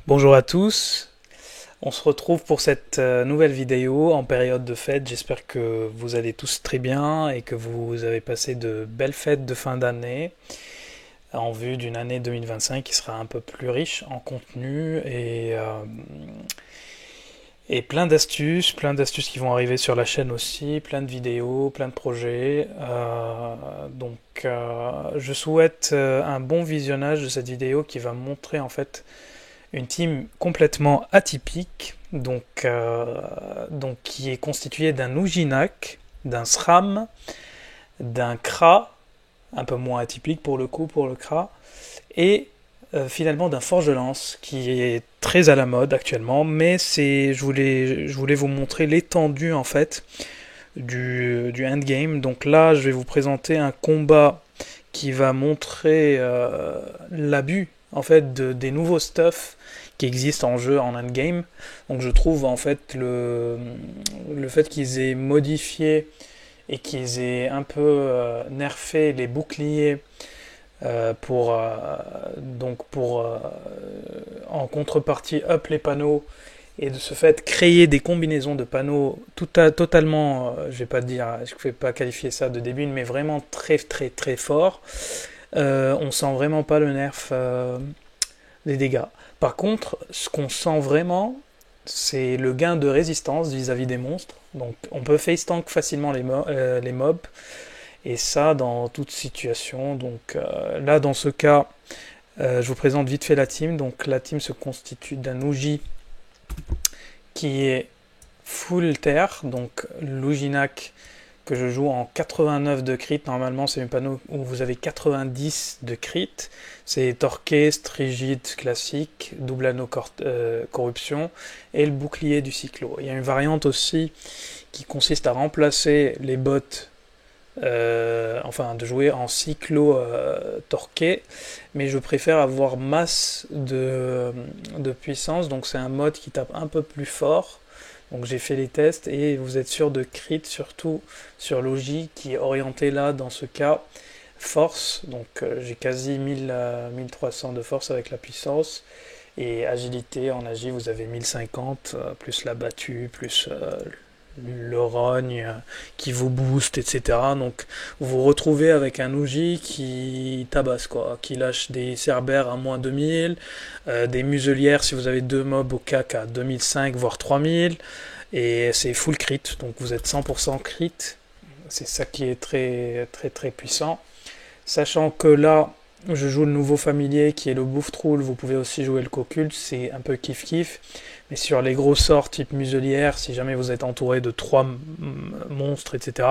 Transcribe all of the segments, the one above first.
Bonjour à tous, on se retrouve pour cette nouvelle vidéo en période de fête. J'espère que vous allez tous très bien et que vous avez passé de belles fêtes de fin d'année en vue d'une année 2025 qui sera un peu plus riche en contenu et plein d'astuces qui vont arriver sur la chaîne aussi, plein de vidéos, plein de projets. Je souhaite un bon visionnage de cette vidéo qui va montrer en fait une team complètement atypique, donc qui est constituée d'un Ujinak, d'un SRAM, d'un KRA, un peu moins atypique pour le coup pour le KRA, et finalement d'un Forge de Lance qui est très à la mode actuellement, mais je voulais vous montrer l'étendue en fait du endgame. Donc là, je vais vous présenter un combat qui va montrer l'abus en fait des nouveaux stuff qui existent en jeu en endgame. Donc je trouve en fait le fait qu'ils aient modifié et qu'ils aient un peu nerfé les boucliers pour en contrepartie up les panneaux et de ce fait créer des combinaisons de panneaux totalement, je vais pas qualifier ça de débile, mais vraiment très très très fort. On sent vraiment pas le nerf des dégâts. Par contre, ce qu'on sent vraiment, c'est le gain de résistance vis-à-vis des monstres. Donc on peut face tank facilement les mobs, et ça dans toute situation. Donc là, dans ce cas, je vous présente vite fait la team. Donc la team se constitue d'un Uji qui est full terre, donc l'Ujinak que je joue en 89 de crit. Normalement, c'est un panneau où vous avez 90 de crit. C'est torqué, rigide, classique, double anneau corruption et le bouclier du cyclo. Il y a une variante aussi qui consiste à remplacer les bots, de jouer en cyclo torqué, mais je préfère avoir masse de puissance, donc c'est un mode qui tape un peu plus fort. Donc j'ai fait les tests et vous êtes sûr de crit, surtout sur Logi qui est orienté là dans ce cas force. Donc j'ai quasi 1300 de force avec la puissance. Et agilité, en agi vous avez 1050, plus la battue, plus le rogne qui vous booste, etc. Donc vous vous retrouvez avec un Uji qui tabasse, quoi, qui lâche des cerbères à moins 2000, des muselières si vous avez deux mobs au cac à 2005 voire 3000, et c'est full crit, donc vous êtes 100% crit. C'est ça qui est très très très puissant. Sachant que là, je joue le nouveau familier qui est le Bouffe-Troul, vous pouvez aussi jouer le Coculte, c'est un peu kiff-kiff. Mais sur les gros sorts type muselière, si jamais vous êtes entouré de 3 monstres, etc.,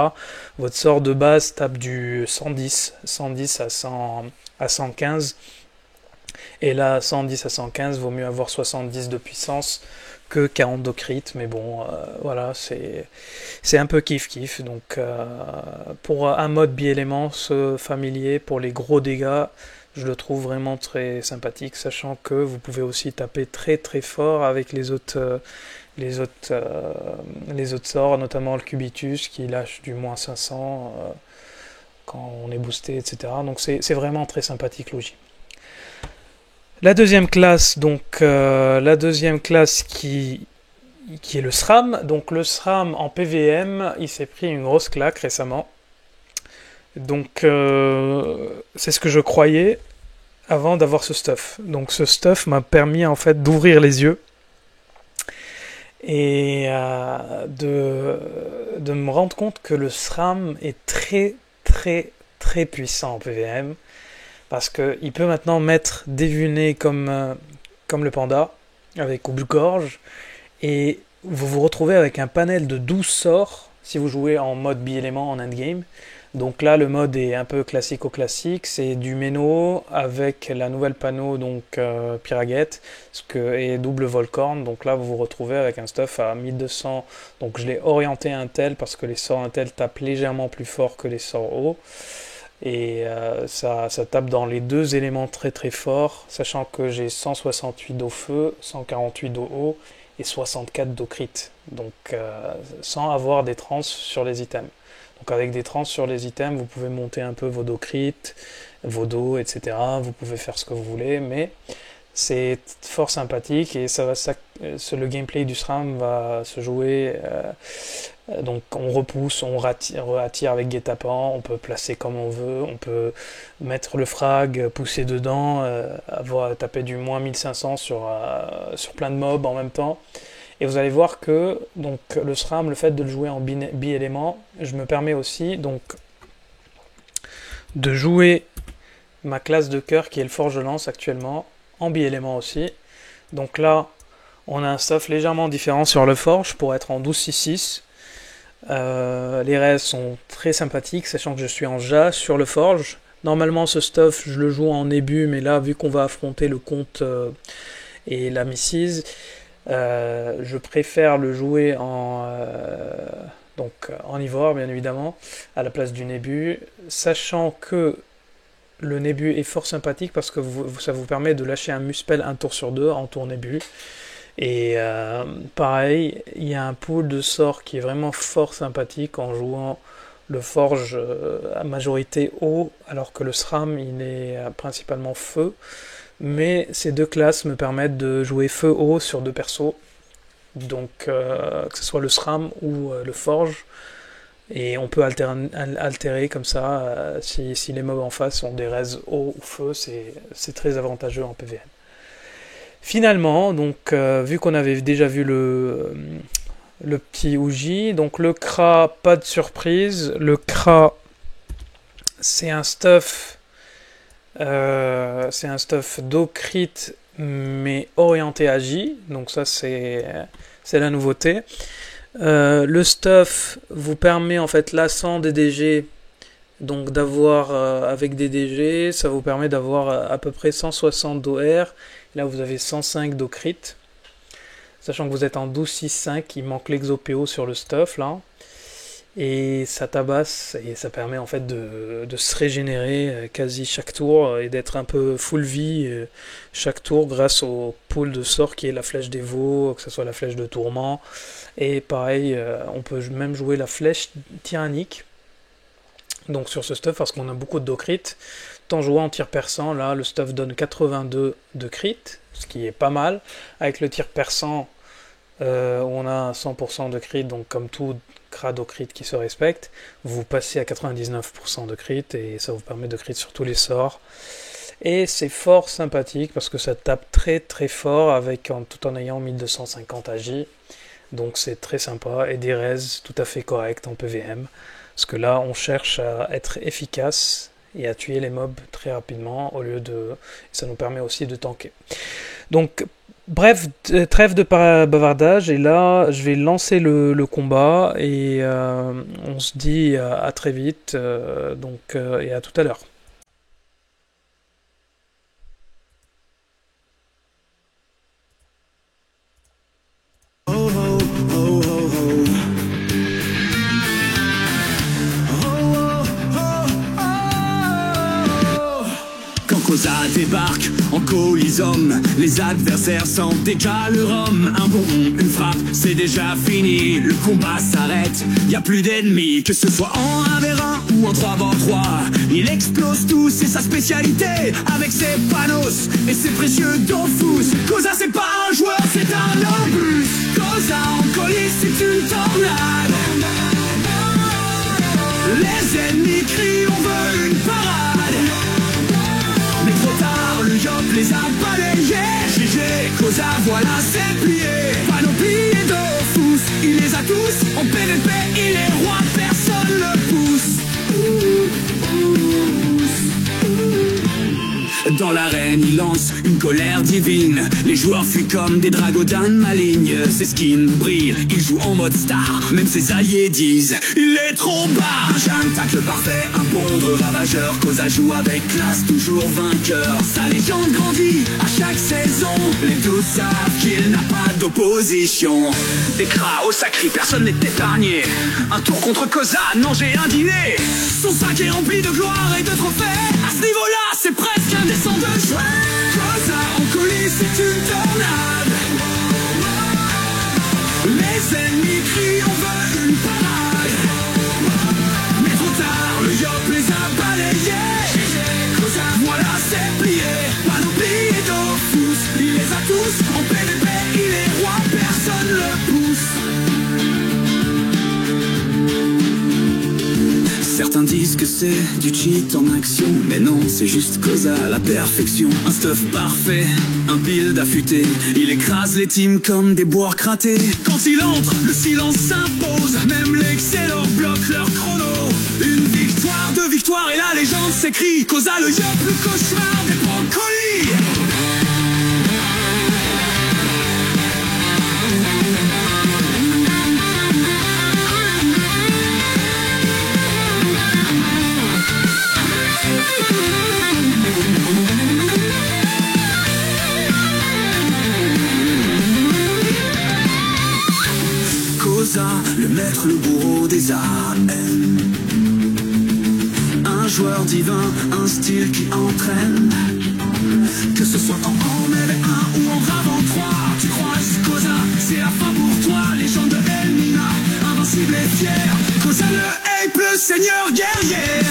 votre sort de base tape du 110 à 115. Et là, 110 à 115, vaut mieux avoir 70 de puissance que 40 de crit. Mais bon, voilà, c'est un peu kiff-kiff. Donc, pour un mode bi-éléments familier, pour les gros dégâts, je le trouve vraiment très sympathique, sachant que vous pouvez aussi taper très très fort avec les autres sorts, notamment le Cubitus qui lâche du moins 500 quand on est boosté, etc. Donc c'est vraiment très sympathique, Logi. La deuxième classe qui est le SRAM. Donc le SRAM en PVM, il s'est pris une grosse claque récemment. Donc c'est ce que je croyais avant d'avoir ce stuff. Donc ce stuff m'a permis en fait d'ouvrir les yeux et de me rendre compte que le SRAM est très très très puissant en PVM, parce qu'il peut maintenant mettre dévuné comme le panda avec coupe-gorge, et vous vous retrouvez avec un panel de 12 sorts si vous jouez en mode bi-élément en endgame. Donc là, le mode est un peu classique, c'est du Méno avec la nouvelle panneau, donc Piraguette, et double Volcorn. Donc là, vous vous retrouvez avec un stuff à 1200. Donc je l'ai orienté Intel parce que les sorts Intel tapent légèrement plus fort que les sorts hauts. Et ça tape dans les deux éléments très très forts, sachant que j'ai 168 d'eau feu, 148 d'eau haut et 64 d'eau crit. Donc sans avoir des trans sur les items. Donc avec des trans sur les items, vous pouvez monter un peu vos dos crit, vos dos, etc. Vous pouvez faire ce que vous voulez, mais C'est fort sympathique et le gameplay du SRAM va se jouer. Donc on repousse, on attire avec guet-apens, on peut placer comme on veut, on peut mettre le frag, pousser dedans, taper du moins 1500 sur plein de mobs en même temps. Et vous allez voir que donc, le SRAM, le fait de le jouer en bi-élément, je me permets aussi donc, de jouer ma classe de cœur qui est le forge-lance actuellement, en bi-élément aussi. Donc là, on a un stuff légèrement différent sur le forge pour être en 12-6-6. Les raids sont très sympathiques, sachant que je suis en Ja sur le forge. Normalement, ce stuff, je le joue en ébu, mais là, vu qu'on va affronter le comte et la Mrs., je préfère le jouer donc en ivoire, bien évidemment, à la place du Nébu, sachant que le Nébu est fort sympathique parce que ça vous permet de lâcher un Muspel un tour sur deux en tour Nébu. Et pareil, il y a un pool de sorts qui est vraiment fort sympathique en jouant le forge à majorité eau, alors que le SRAM il est principalement feu. Mais ces deux classes me permettent de jouer feu-eau sur deux persos, donc que ce soit le SRAM ou le forge, et on peut altérer comme ça, si les mobs en face ont des res eau ou feu, c'est très avantageux en PvN. Finalement, donc vu qu'on avait déjà vu le petit Uji, donc le Kra, pas de surprise, le Kra c'est un stuff d'eau crit mais orienté à J, donc ça c'est la nouveauté. Le stuff vous permet en fait là sans DDG, donc d'avoir avec des DDG, ça vous permet d'avoir à peu près 160 d'OR. Là vous avez 105 d'eau crit, sachant que vous êtes en 12-6-5, il manque l'exo-PO sur le stuff là. Et ça tabasse et ça permet en fait de se régénérer quasi chaque tour et d'être un peu full vie chaque tour grâce au pool de sorts qui est la flèche des veaux, que ce soit la flèche de tourment. Et pareil, on peut même jouer la flèche tyrannique donc sur ce stuff parce qu'on a beaucoup de do crit. Tant joué en tir perçant, là le stuff donne 82 de crit, ce qui est pas mal. Avec le tir perçant, on a 100% de crit, donc comme tout crado crit qui se respecte, vous passez à 99% de crit et ça vous permet de crit sur tous les sorts. Et c'est fort sympathique parce que ça tape très très fort tout en ayant 1250 AJ. Donc c'est très sympa et des res tout à fait corrects en PVM. Parce que là on cherche à être efficace et à tuer les mobs très rapidement au lieu de... Ça nous permet aussi de tanker. Donc bref, trêve de bavardage, et là je vais lancer le combat et on se dit à très vite et à tout à l'heure. Koza débarque en colisum, les adversaires sentent déjà le rhum. Un bonbon, une frappe, c'est déjà fini, le combat s'arrête, y a plus d'ennemis. Que ce soit en 1v1 ou en 3v3, il explose tout, c'est sa spécialité. Avec ses panos et ses précieux Dofus, Koza c'est pas un joueur, c'est un obus. Koza en colis, c'est une tornade. Les ennemis crient, on veut une parade. Mais trop tard, le Yop les a balayés. GG, Koza, voilà, c'est plié. Panoplie et Dofus, il les a tous. En PVP, il est roi, personne le pousse. Dans l'arène, il lance une colère divine. Les joueurs fuient comme des dragodins malignes. Ses skins brillent, il joue en mode star. Même ses alliés disent, il est trop bas. Un tacle parfait, un bondre ravageur. Koza joue avec classe, toujours vainqueur. Sa légende grandit à chaque saison. Les tous savent qu'il n'a pas d'opposition. Des cras au sacré, personne n'est épargné. Un tour contre Koza, non j'ai un dîner. Son sac est rempli de gloire et de trophées. À ce niveau-là, c'est presque indécent de jouer. Koza en colis, c'est une tornade. Les ennemis crient, on veut une parade. Mais trop tard, le Yop les a balayés. Koza, voilà, c'est plié. Panoplie et Dofus, tous. En PvP il est roi, personne le pousse. Certains disent que c'est du cheat en action, mais non, c'est juste cause à la perfection. Un stuff parfait, un build affûté, il écrase les teams comme des bois cratés. Quand il entre, le silence s'impose, même l'excès leur bloque leur chrono. Une victoire, deux victoires et la légende s'écrit. Cosa le yop, le cauchemar des brocolis. Le maître, le bourreau des arènes. Un joueur divin, un style qui entraîne. Que ce soit en ML1 ou en Rav en 3, tu croises Cosa, c'est la fin pour toi. Légende de Elmina, invincible et fier. Cosa le ape, le seigneur guerrier.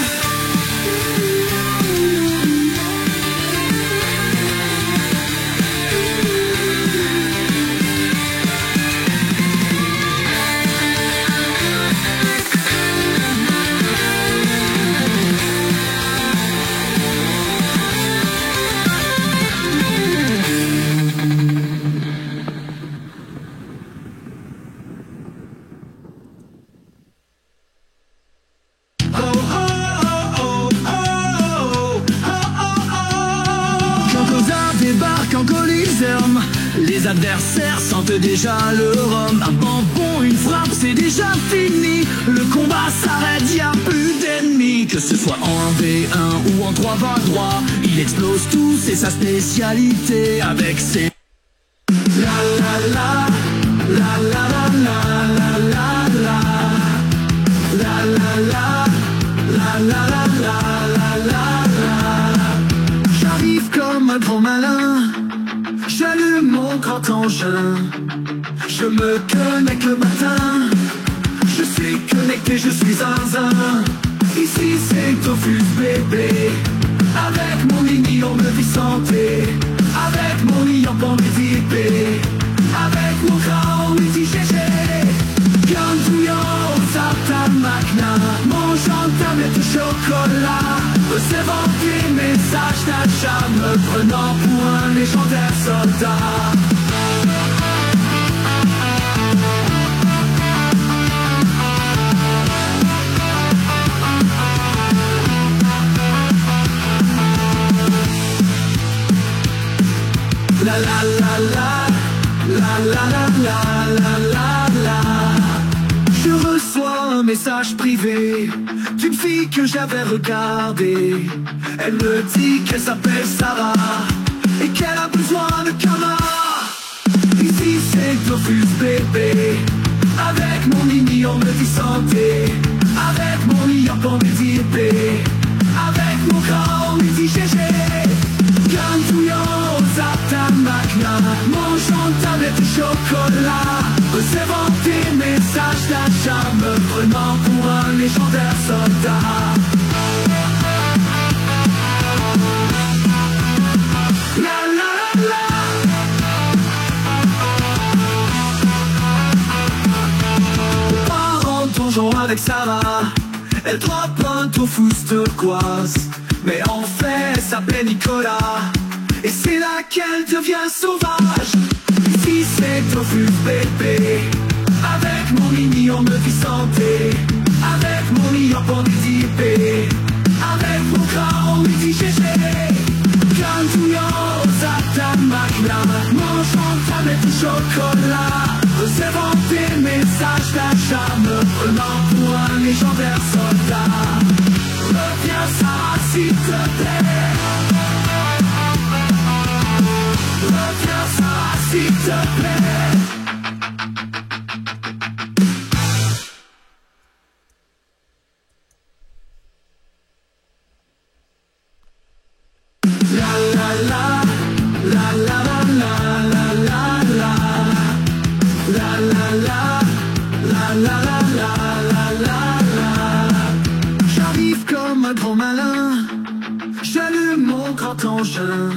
Les adversaires sentent déjà le rhum. Un bambon, une frappe, c'est déjà fini. Le combat s'arrête, y a plus d'ennemis. Que ce soit en 1v1 ou en 3v droit, il explose tout, c'est sa spécialité. Avec ses la la la la la la la la la la la la la la la la la. J'arrive comme un grand malin, j'allume mon grand engin, je me connecte le matin, je suis connecté, je suis zinzin. Ici c'est Dofus bébé, avec mon mini on me dit santé, avec mon lion on me dit épée, avec mon grand on me dit GG. Gandouillon, Zata Magna, mangeant tablette de chocolat, recevant des messages d'achat, me prenant pour un légendaire soldat. La la la la, la la la la la la la. Je reçois un message privé d'une fille que j'avais regardée. Elle me dit qu'elle s'appelle Sarah et qu'elle a besoin de Kama. Ici c'est Dofus bébé, avec mon mini on me dit santé, avec mon lion on me dit épée, avec mon grand on me dit GG. Gandouillon, Zata Magna, mangeant tablette de chocolat, recevant des messages d'achat, me prenant pour un légendaire soldat. La la la la. Part en donjon avec Sarah, elle drop un tofu turquoise, mais en fait elle s'appelait Nicolas, et c'est là qu'elle devient sauvage. Ici c'est Dofus bébé, avec mon mini on me dit santé, avec mon lion on me dit épée, avec mon grand on me dit GG. Gandouillon, Zata Magna, mangeant tablette de chocolat, recevant des messages d'achat, me prenant pour un légendaire soldat. Reviens Sarah s'il te plaît, reviens Sarah s'il te plaît. La la la la la la la la la la la la la la la. J'arrive comme un grand malin, j'allume mon grand engin,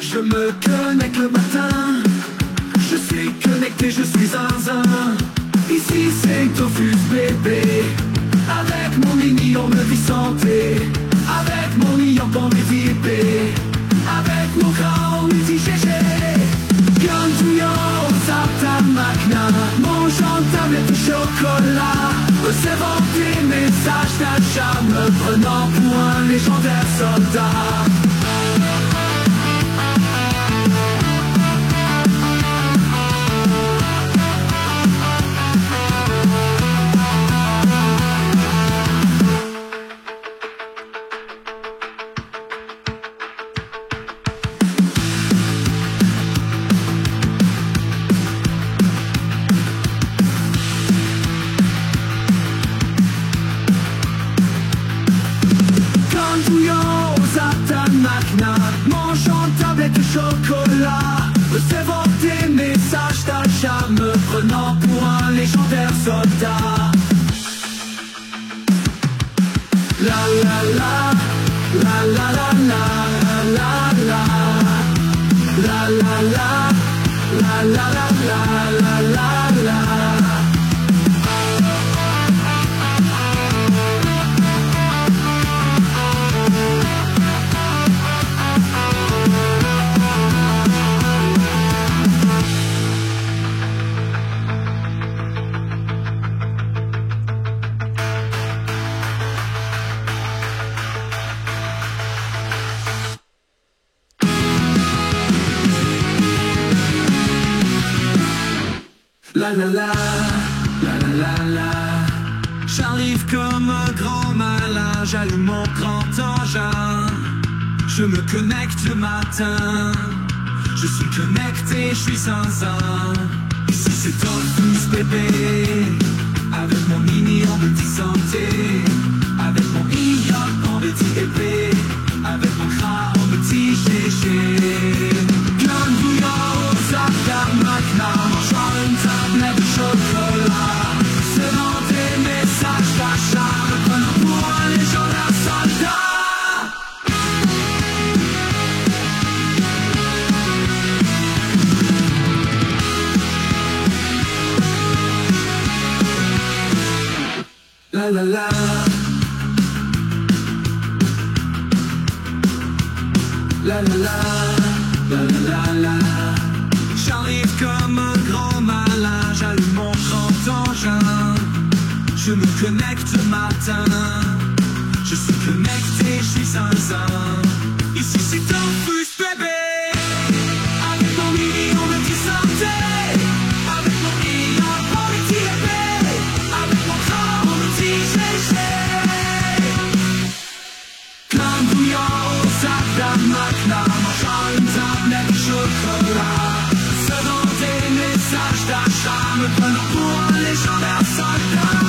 je me connecte le matin, connecté, je suis zinzin. Ici c'est Dofus bébé. Avec mon mini on me dit santé. Avec mon lion on me dit épée. Avec mon grand on me dit GG. Gandouillon, Zata Magna. Mangeant tablette de chocolat. Recevant des messages d'achat. Me prenant pour un légendaire soldat. Mangeant tablette de chocolat. Recevant des messages d'achat. Me prenant pour un légendaire soldat. La la la. La la la la. La la. La la la. La la la la la la. La la la, la la la la. J'arrive comme un grand malin, j'allume mon grand engin. Je me connecte le matin. Je suis connecté, je suis zinzin. Ici c'est Dofus bébé. Avec mon mini on me dit santé. Avec mon ion on me dit épée. Avec mon cra on me dit GG. Glandouillon, Zata Magna. Mangeant une tablette de chocolat. Recevant des messages d'achat. Me prenant pour un légendaire soldat. La la la. La la la. La la la la. J'arrive comme un grand malin, j'allume mon grand engin. Je me connecte le matin. Je suis connecté, je suis zinzin. Ici c'est Dofus bébé. Avec mon mini on me dit santé. Avec mon ion on me dit épée. Avec mon cran on me dit GG. Glandouillon, Zata Magna. Mangeant une tablette de chocolat. Recevant des messages d'achat. Me prenant pour un légendaire soldat.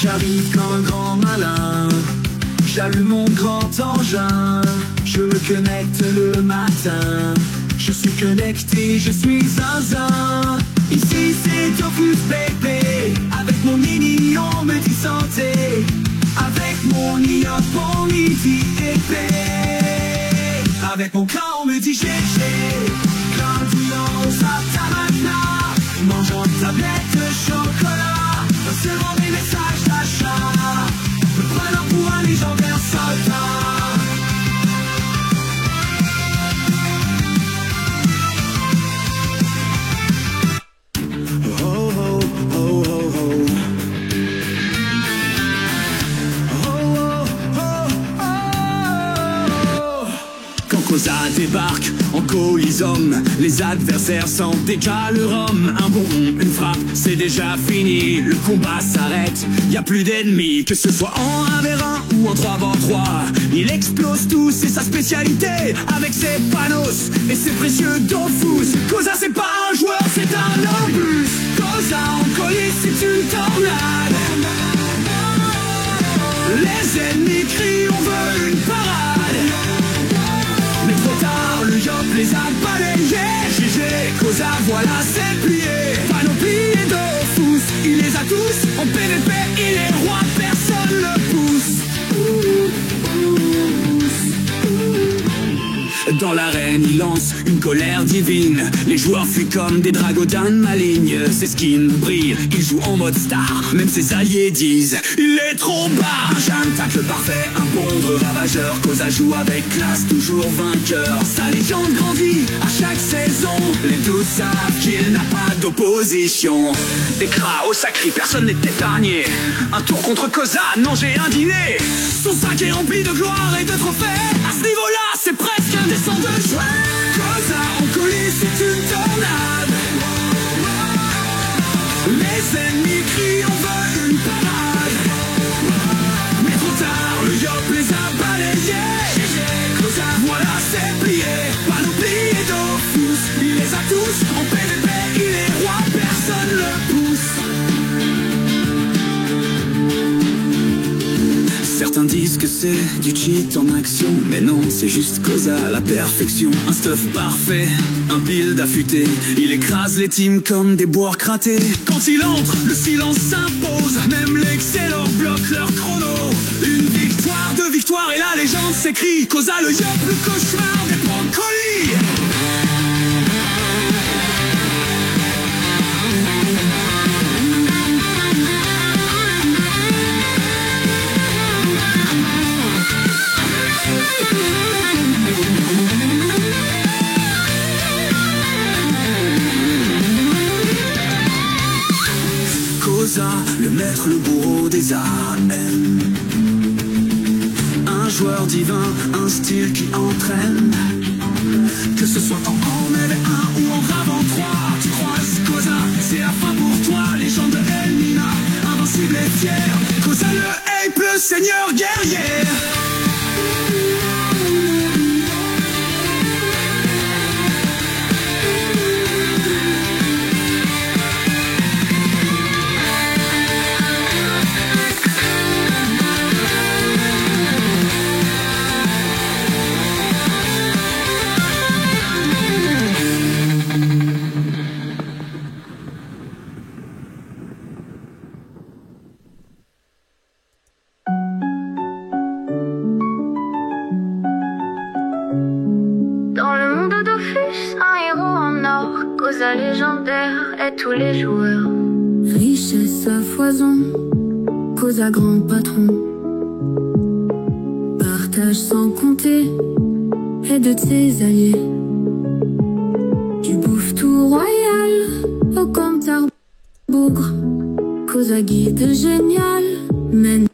J'arrive comme un grand malin. J'allume mon grand engin. Je me connecte le matin. Je suis connecté, je suis zinzin. Ici c'est Dofus bébé. Avec mon mini on me dit santé. Avec mon ion on me dit épée. Avec mon clan on me dit GG. Glandouillon, Zata Magna. Mangeant une tablette de chocolat. Recevant des messages d'achat. Me prenant pour un légendaire soldat. Cosa débarque en colisum. Les adversaires sentent déjà le rhum. Un bon rond, une frappe, c'est déjà fini. Le combat s'arrête, y a plus d'ennemis. Que ce soit en 1v1 ou en 3v3, il explose tout, c'est sa spécialité. Avec ses panos et ses précieux Dofus. Cosa c'est pas un joueur, c'est un obus. Cosa en colis Dans l'arène, il lance une colère divine. Les joueurs fuient comme des dragodins malignes. Ses skins brillent, il joue en mode star. Même ses alliés disent, il est trop bas. Un tacle parfait, un bondre ravageur. Cosa joue avec classe, toujours vainqueur. Sa légende grandit à chaque saison. Les doutes savent qu'il n'a pas d'opposition. Des cras au sacré, personne n'est épargné. Un tour contre Cosa, non j'ai un dîner. Son sac est rempli de gloire et de trophées. À ce niveau-là, c'est presque indécent de jouer. Cosa en coulisses, c'est une tornade. Les ennemis crient, on veut une parade. Mais trop tard, le yop les a balayés. Cosa, voilà, c'est plié. Pas l'oublier Dofus, il les a tous en PVP. Il est roi, personne le pousse. Certains disent que c'est du cheat en action, mais non, c'est juste Cosa à la perfection. Un stuff parfait, un build affûté. Il écrase les teams comme des boires cratés. Quand il entre, le silence s'impose. Même l'excès leur bloque leur chrono. Une victoire, deux victoires et la légende s'écrit. Cosa le yop, le cauchemar des brocolis. Cosa, le maître, le bourreau des arènes. Un joueur divin, un style qui entraîne. Que ce soit en MV1 ou en Ravent 3, tu croises Cosa, c'est la fin pour toi. Légende de Elmina, invincible et fier. Cosa le ape, le seigneur guerrier. Cosa légendaire et tous les joueurs. Richesse à foison, Cosa grand patron. Partage sans compter, aide ses alliés. Du bouffe tout royal au compteur bougre. Cosa guide génial, mène